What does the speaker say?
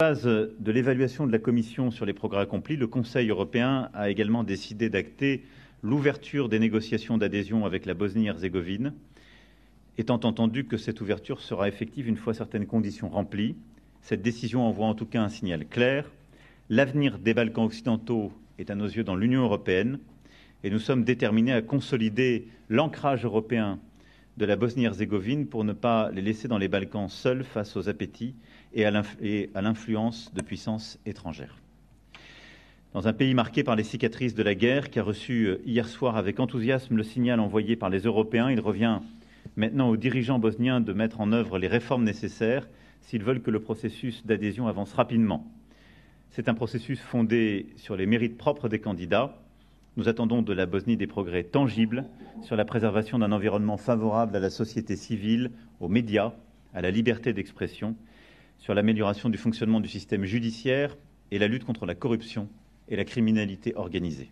base de l'évaluation de la Commission sur les progrès accomplis, le Conseil européen a également décidé d'acter l'ouverture des négociations d'adhésion avec la Bosnie-Herzégovine, étant entendu que cette ouverture sera effective une fois certaines conditions remplies. Cette décision envoie en tout cas un signal clair. L'avenir des Balkans occidentaux est à nos yeux dans l'Union européenne et nous sommes déterminés à consolider l'ancrage européen de la Bosnie-Herzégovine pour ne pas les laisser dans les Balkans seuls face aux appétits et à l'influence de puissances étrangères. Dans un pays marqué par les cicatrices de la guerre, qui a reçu hier soir avec enthousiasme le signal envoyé par les Européens, il revient maintenant aux dirigeants bosniens de mettre en œuvre les réformes nécessaires s'ils veulent que le processus d'adhésion avance rapidement. C'est un processus fondé sur les mérites propres des candidats. Nous attendons de la Bosnie des progrès tangibles sur la préservation d'un environnement favorable à la société civile, aux médias, à la liberté d'expression, sur l'amélioration du fonctionnement du système judiciaire et la lutte contre la corruption et la criminalité organisée.